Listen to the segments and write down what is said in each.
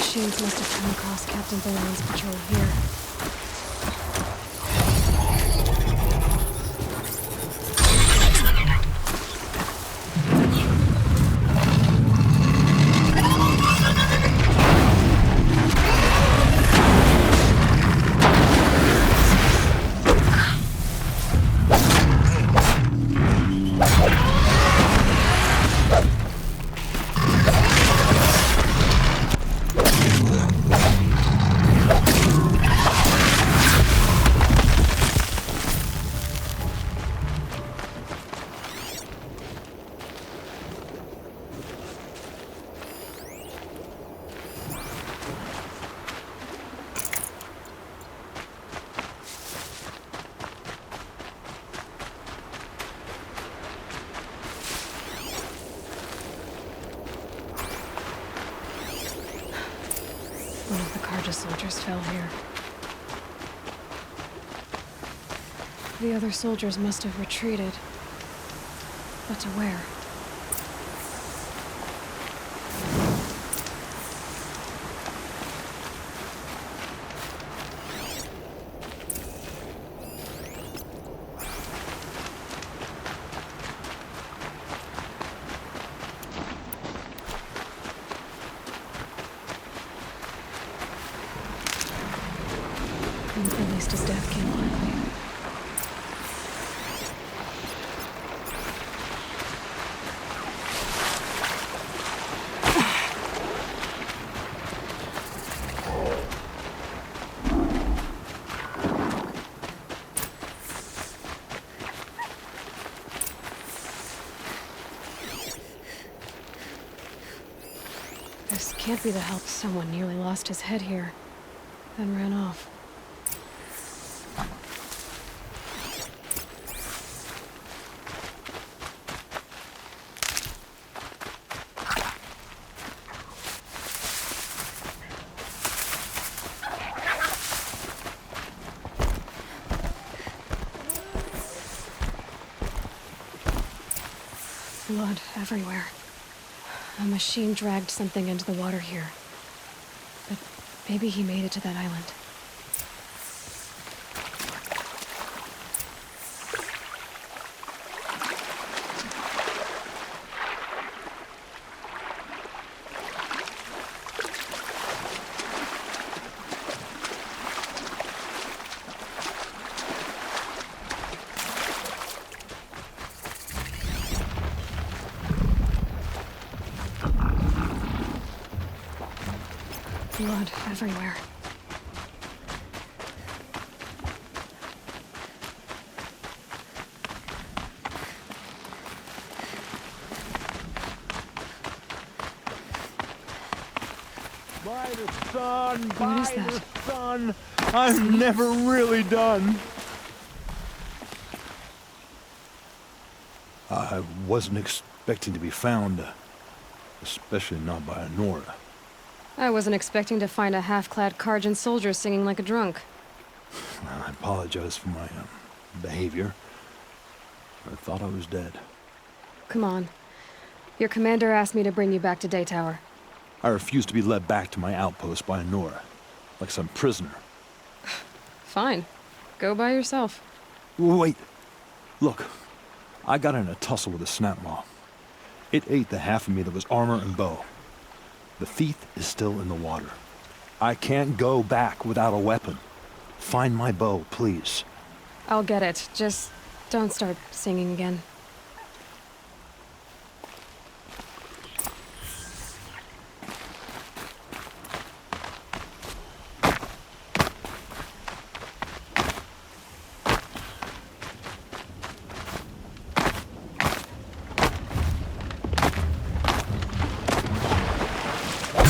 machines must have come across Captain Balan's patrol here. One of the Carja soldiers fell here. The other soldiers must have retreated. But to where? At least his death came quickly. This can't be the help. Someone nearly lost his head here, then ran off. Blood everywhere. A machine dragged something into the water here. But maybe he made it to that island. Blood everywhere. By the sun, What is by that? the sun, I'm never really done. I wasn't expecting to be found, especially not by Nora. I wasn't expecting to find a half-clad Karjan soldier singing like a drunk. I apologize for my behavior. I thought I was dead. Come on. Your commander asked me to bring you back to Daytower. I refused to be led back to my outpost by Nora, like some prisoner. Fine. Go by yourself. Wait. Look, I got in a tussle with a snapmaw. It ate the half of me that was armor and bow. The thief is still in the water. I can't go back without a weapon. Find my bow, please. I'll get it. Just don't start singing again.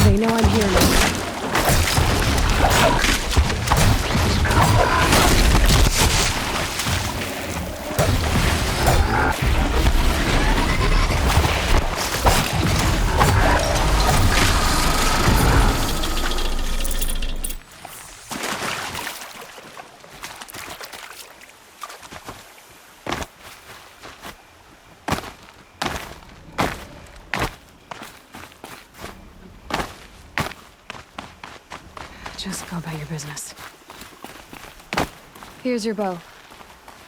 They know I'm here now. Just go about your business. Here's your bow.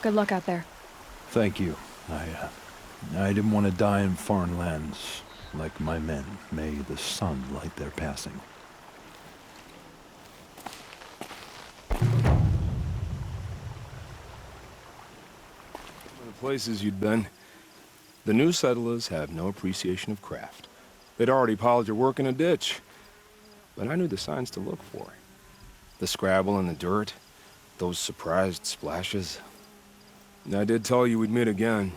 Good luck out there. Thank you. I didn't want to die in foreign lands, like my men. May the sun light their passing. The places you'd been. The new settlers have no appreciation of craft. They'd already piled your work in a ditch. But I knew the signs to look for. The scrabble in the dirt, those surprised splashes. I did tell you we'd meet again.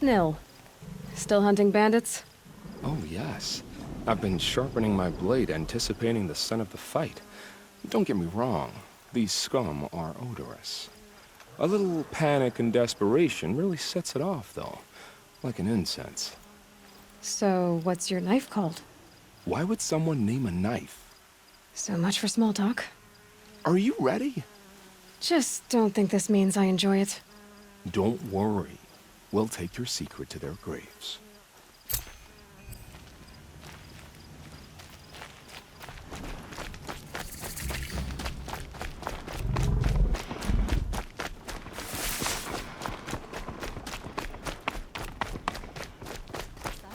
Nil. Still hunting bandits? Oh, yes. I've been sharpening my blade, anticipating the scent of the fight. Don't get me wrong. These scum are odorous. A little panic and desperation really sets it off, though. Like an incense. So, what's your knife called? Why would someone name a knife? So much for small talk. Are you ready? Just don't think this means I enjoy it. Don't worry. We'll take your secret to their graves.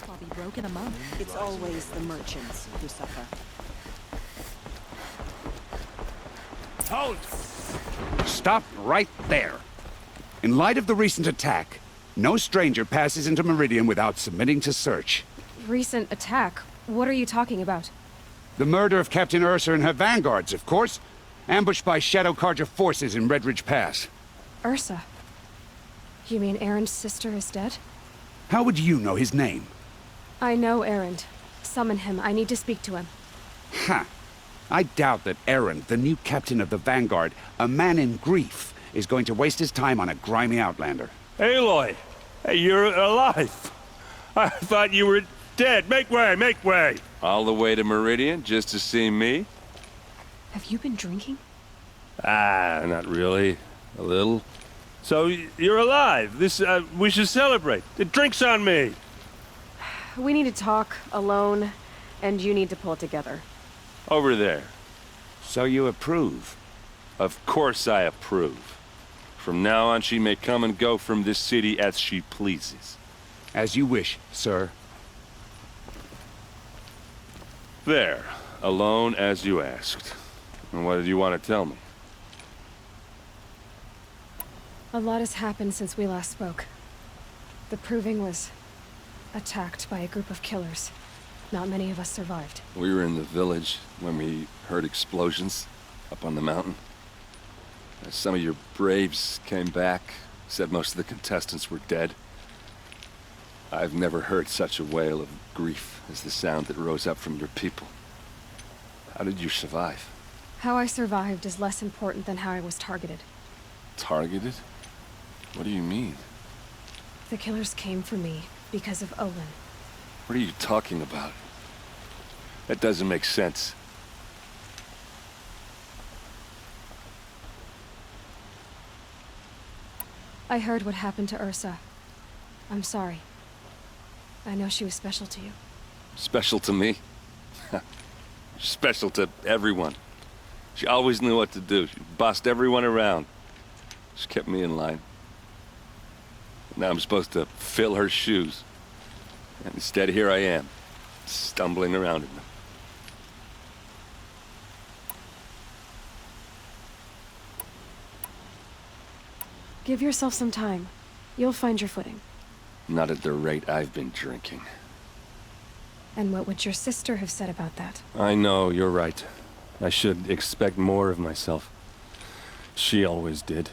I'll be broken among. It's always the merchants who suffer. Halt! Stop right there. In light of the recent attack, no stranger passes into Meridian without submitting to search. Recent attack? What are you talking about? The murder of Captain Ursa and her vanguards, of course. Ambushed by Shadow Carja forces in Redridge Pass. Ursa? You mean Erend's sister is dead? How would you know his name? I know Erend. Summon him. I need to speak to him. Ha! I doubt that Erend, the new captain of the Vanguard, a man in grief, is going to waste his time on a grimy outlander. Aloy! Hey, you're alive! I thought you were dead. Make way, make way! All the way to Meridian just to see me? Have you been drinking? Not really. A little. So, you're alive. We should celebrate. The drink's on me! We need to talk, alone, and you need to pull it together. Over there. So you approve? Of course I approve. From now on, she may come and go from this city as she pleases. As you wish, sir. There. Alone as you asked. And what did you want to tell me? A lot has happened since we last spoke. The Proving was attacked by a group of killers. Not many of us survived. We were in the village when we heard explosions up on the mountain. Some of your braves came back, said most of the contestants were dead. I've never heard such a wail of grief as the sound that rose up from your people. How did you survive? How I survived is less important than how I was targeted. Targeted? What do you mean? The killers came for me because of Olin. What are you talking about? That doesn't make sense. I heard what happened to Ursa. I'm sorry. I know she was special to you. Special to me? Special to everyone. She always knew what to do. She bossed everyone around. She kept me in line. Now I'm supposed to fill her shoes. And instead, here I am, stumbling around in them. Give yourself some time. You'll find your footing. Not at the rate I've been drinking. And what would your sister have said about that? I know, you're right. I should expect more of myself. She always did.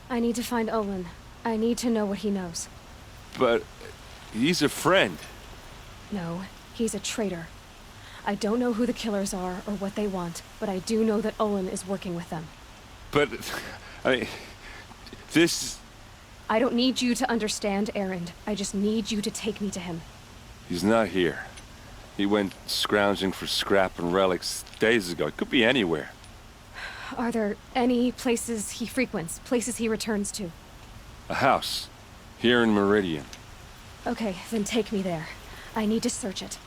I need to find Olin. I need to know what he knows. But he's a friend. No, he's a traitor. I don't know who the killers are or what they want, but I do know that Olin is working with them. But, this... I don't need you to understand, Erend. I just need you to take me to him. He's not here. He went scrounging for scrap and relics days ago. It could be anywhere. Are there any places he frequents, places he returns to? A house. Here in Meridian. Okay, then take me there. I need to search it.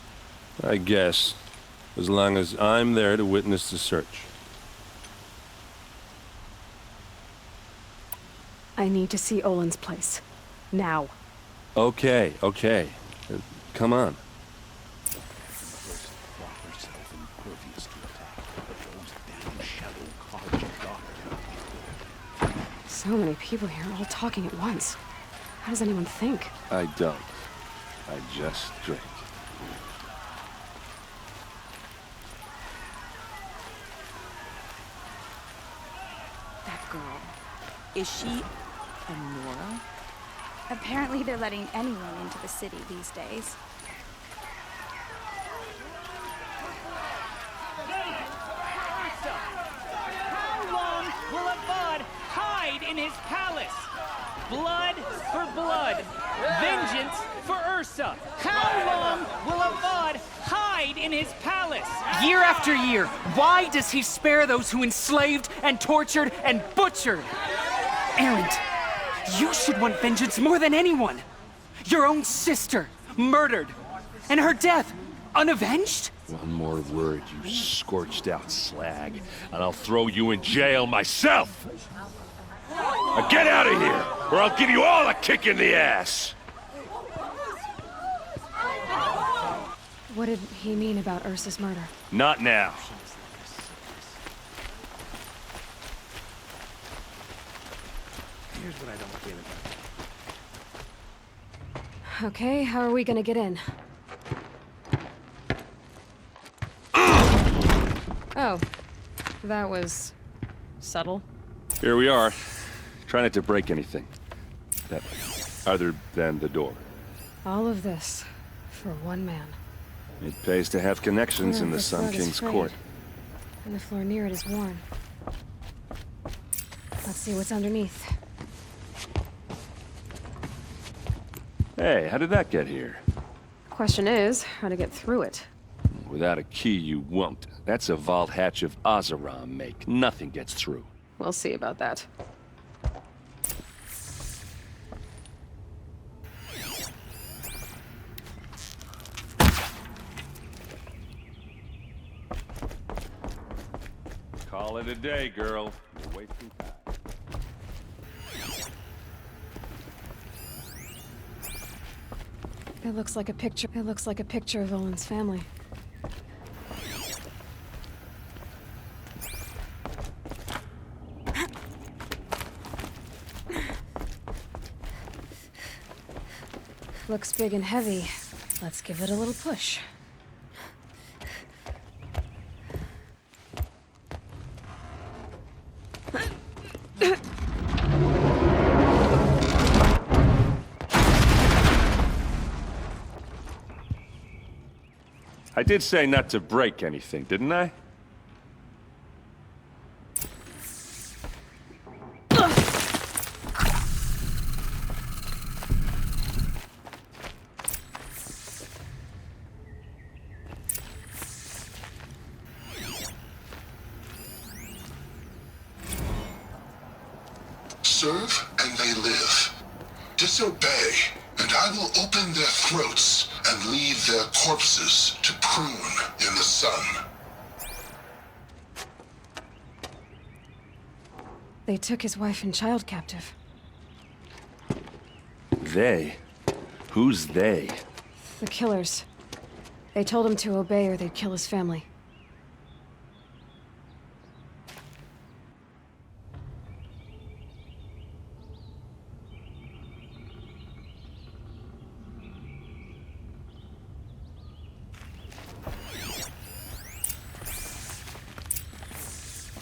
I guess. as long as I'm there to witness the search. I need to see Olin's place. Now. Okay, okay. Come on. So many people here, all talking at once. How does anyone think? I don't. I just drink. That girl. Is she a Nora? Apparently they're letting anyone into the city these days. How long will a bud hide in his palace? Blood for blood. Vengeance for Ursa. How long will a bud hide in his palace? Year after year, why does he spare those who enslaved and tortured and butchered? Erend, you should want vengeance more than anyone. Your own sister, murdered, and her death, unavenged? One more word, you scorched out slag, and I'll throw you in jail myself! Now get out of here, or I'll give you all a kick in the ass! What did he mean about Ursa's murder? Not now. Here's what I don't get about Okay, how are we gonna get in? Oh, that was subtle. Here we are. Try not to break anything. That other than the door. All of this for one man. It pays to have connections Yeah, in the this Sun rug is King's frayed, court. And the floor near it is worn. Let's see what's underneath. Hey, how did that get here? Question is, how to get through it. Without a key, you won't. That's a vault hatch of Oseram make. Nothing gets through. We'll see about that. Call it a day, girl. You're wasting time. It looks like a picture. It looks like a picture of Olin's family. Looks big and heavy. Let's give it a little push. I did say not to break anything, didn't I? Serve and they live. Disobey, and I will open their throats and leave their corpses to prune in the sun. They took his wife and child captive. They? Who's they? The killers. They told him to obey or they'd kill his family.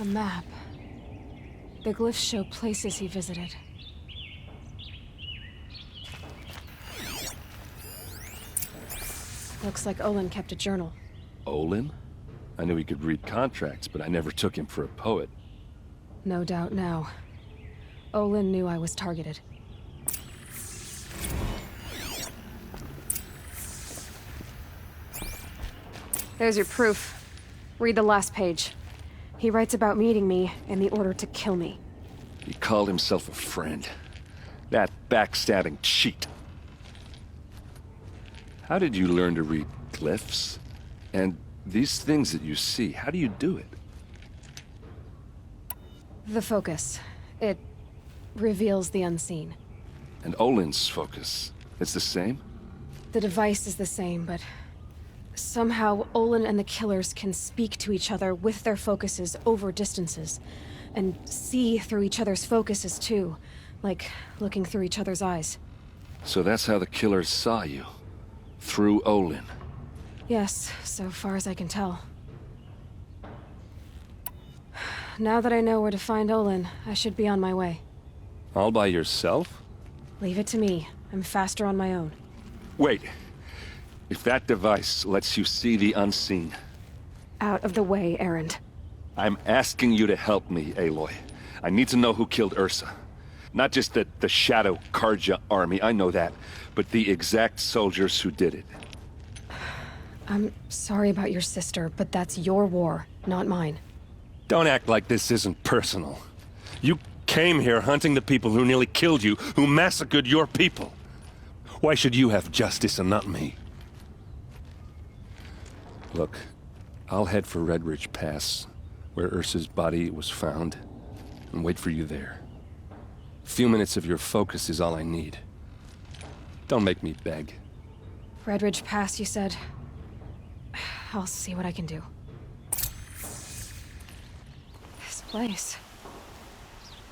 A map. The glyphs show places he visited. Looks like Olin kept a journal. Olin? I knew he could read contracts, but I never took him for a poet. No doubt now. Olin knew I was targeted. There's your proof. Read the last page. He writes about meeting me and the order to kill me. He called himself a friend. That backstabbing cheat. How did you learn to read glyphs? And These things that you see, how do you do it? The focus. It reveals the unseen. And Olin's focus, it's the same? The device is the same, but somehow Olin and the killers can speak to each other with their focuses over distances, and see through each other's focuses too, like looking through each other's eyes. So that's how the killers saw you. Through Olin. Yes, so far as I can tell. Now that I know where to find Olin, I should be on my way. All by yourself? Leave it to me. I'm faster on my own. Wait. If that device lets you see the unseen... Out of the way, Erend. I'm asking you to help me, Aloy. I need to know who killed Ursa. Not just the Shadow Karja army, I know that, but the exact soldiers who did it. I'm sorry about your sister, but that's your war, not mine. Don't act like this isn't personal. You came here hunting the people who nearly killed you, who massacred your people. Why should you have justice and not me? Look, I'll head for Red Ridge Pass, where Ursa's body was found, and wait for you there. A few minutes of your focus is all I need. Don't make me beg. Red Ridge Pass, you said? I'll see what I can do. This place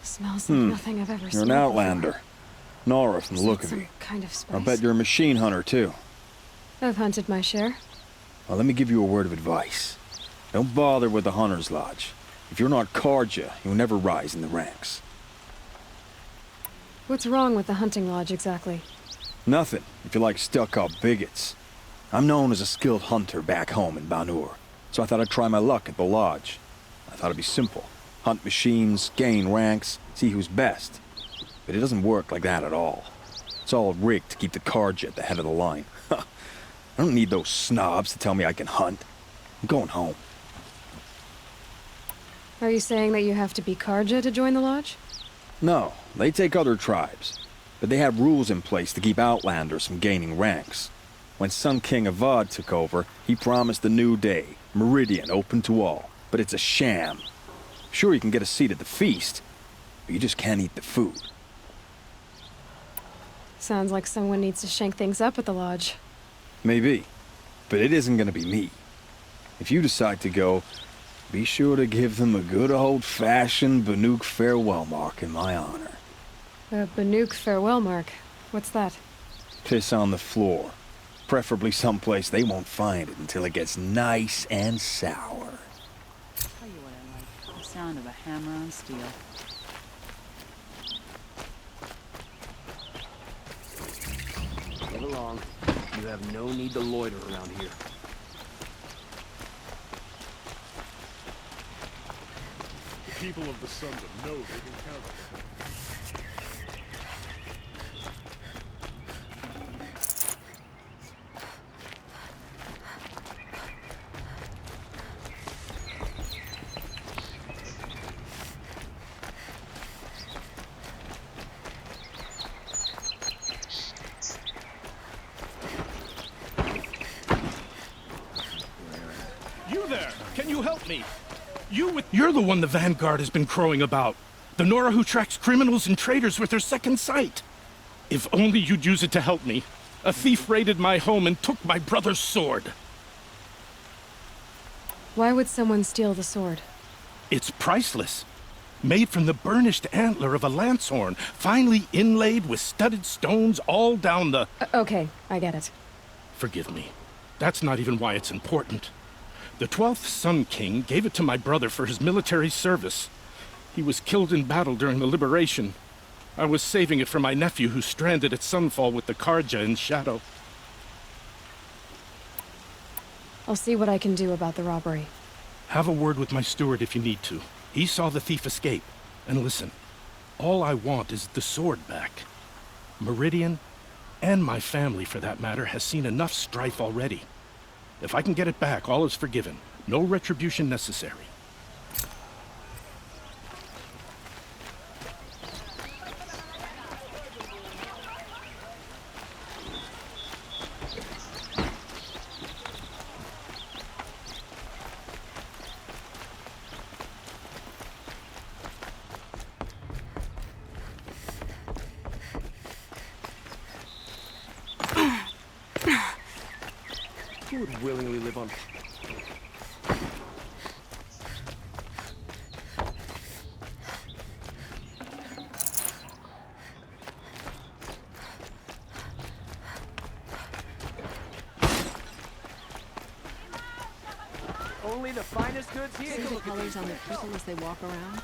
smells like nothing I've ever You're smelled an outlander. Nora from the look of some you. kind of space. I bet you're a machine hunter, too. I've hunted my share. Well, let me give you a word of advice. Don't bother with the Hunter's Lodge. If you're not Karja, you'll never rise in the ranks. What's wrong with the hunting lodge, exactly? Nothing, if you like stuck-up bigots. I'm known as a skilled hunter back home in Banur, so I thought I'd try my luck at the lodge. I thought it'd be simple. Hunt machines, gain ranks, see who's best. But it doesn't work like that at all. It's all rigged to keep the Karja at the head of the line. I don't need those snobs to tell me I can hunt. I'm going home. Are you saying that you have to be Karja to join the lodge? No, they take other tribes. But they have rules in place to keep outlanders from gaining ranks. When Sun King Avad took over, he promised a new day, Meridian open to all. But it's a sham. Sure, you can get a seat at the feast, but you just can't eat the food. Sounds like someone needs to shank things up at the lodge. Maybe, but it isn't gonna be me. If you decide to go, be sure to give them a good old-fashioned Banuk farewell mark in my honor. A Banuk farewell mark. What's that? Piss on the floor. Preferably someplace they won't find it until it gets nice and sour. Tell you what I like. The sound of a hammer on steel. Get along. You have no need to loiter around here. The people of the Sundom know they can count on us. You there! Can you help me? You're the one the Vanguard has been crowing about. The Nora who tracks criminals and traitors with her second sight. If only you'd use it to help me. A thief raided my home and took my brother's sword. Why would someone steal the sword? It's priceless. Made from the burnished antler of a lancehorn, finely inlaid with studded stones all down the... Okay, I get it. Forgive me. That's not even why it's important. The 12th Sun King gave it to my brother for his military service. He was killed in battle during the Liberation. I was saving it for my nephew who's stranded at Sunfall with the Karja in Shadow. I'll see what I can do about the robbery. Have a word with my steward if you need to. He saw the thief escape. And listen, all I want is the sword back. Meridian, and my family for that matter, has seen enough strife already. If I can get it back, all is forgiven. No retribution necessary. Who would willingly live on... Only the finest goods here. See the colors on the people as they walk around?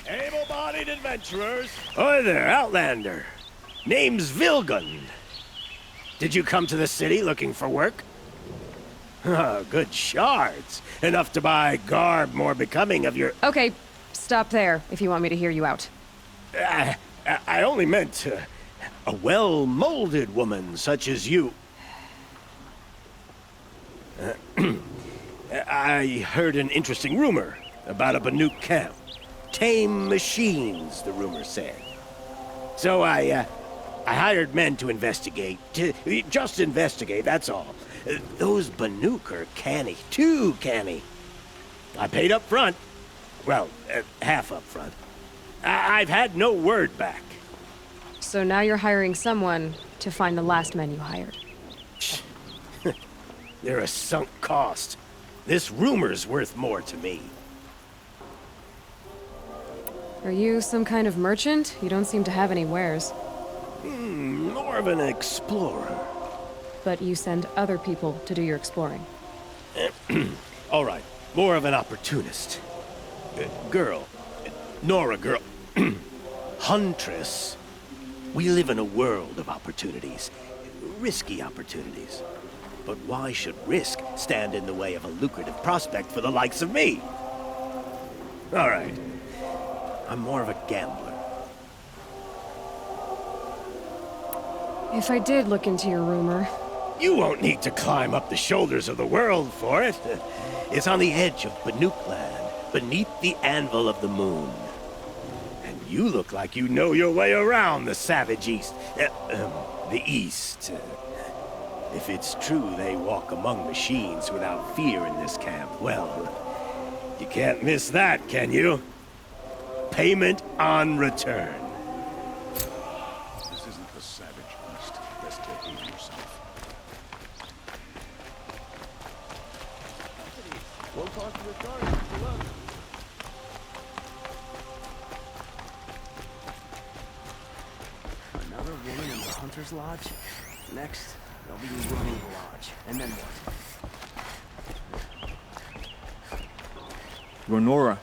Able-bodied adventurers. Hi there, Outlander. Name's Vilgun. Did you come to the city looking for work? Ah, good shards. Enough to buy garb more becoming of your... Okay, stop there if you want me to hear you out. I only meant a well-molded woman such as you. I heard an interesting rumor about a Banuk camp. Tame machines, the rumor said. So I hired men to investigate. Just investigate, that's all. Those Banuk are canny, too canny. I paid up front. Well, half up front. I've had no word back. So now you're hiring someone to find the last men you hired. They're a sunk cost. This rumor's worth more to me. Are you some kind of merchant? You don't seem to have any wares. More of an explorer. But you send other people to do your exploring. All right, more of an opportunist. Girl. Nora girl. Huntress. We live in a world of opportunities. Risky opportunities. But why should risk stand in the way of a lucrative prospect for the likes of me? All right. I'm more of a gambler. If I did look into your rumor... You won't need to climb up the shoulders of the world for it. It's on the edge of Banuk land, beneath the anvil of the moon. And you look like you know your way around the savage east. The east. If it's true they walk among machines without fear in this camp, well, you can't miss that, can you? Payment on return. This isn't the savage east. Best behave yourself. Won't talk to the guards. Good luck. Another woman in the Hunter's Lodge? Next, they'll be running the lodge. And then what? Ronora,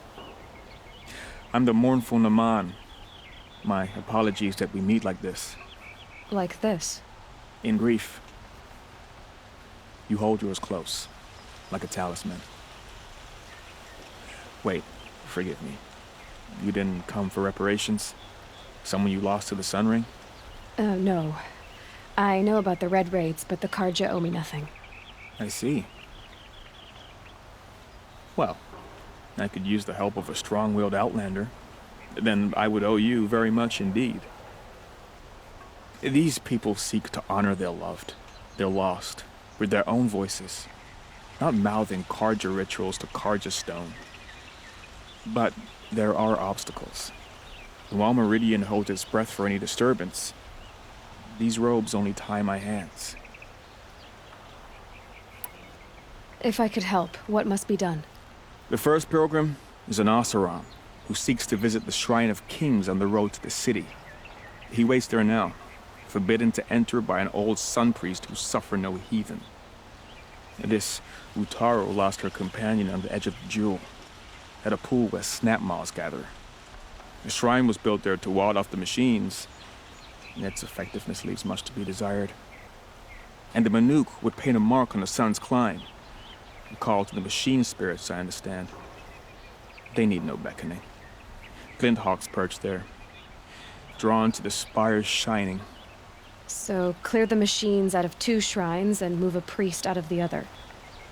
I'm the mournful Naman. My apologies that we meet like this. Like this? In grief. You hold yours close, like a talisman. Wait, forgive me. You didn't come for reparations? Someone you lost to the Sun Ring? No. I know about the Red Raids, but the Karja owe me nothing. I see. Well, I could use the help of a strong-willed outlander. Then I would owe you very much indeed. These people seek to honor their loved, their lost, with their own voices, not mouthing Karja rituals to Karja stone. But there are obstacles. And while Meridian holds its breath for any disturbance, these robes only tie my hands. If I could help, what must be done? The first pilgrim is an Oseram, who seeks to visit the Shrine of Kings on the road to the city. He waits there now, forbidden to enter by an old sun priest who suffer no heathen. This Utaro lost her companion on the edge of the Jewel, at a pool where snap moths gather. The shrine was built there to ward off the machines, and its effectiveness leaves much to be desired. And the Banuk would paint a mark on the sun's climb, a call to the machine spirits, I understand. They need no beckoning. Glint hawks perch there, drawn to the spires shining. So clear the machines out of 2 shrines and move a priest out of the other.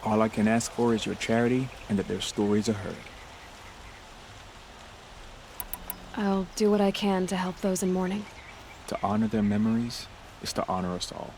All I can ask for is your charity and that their stories are heard. I'll do what I can to help those in mourning. To honor their memories is to honor us all.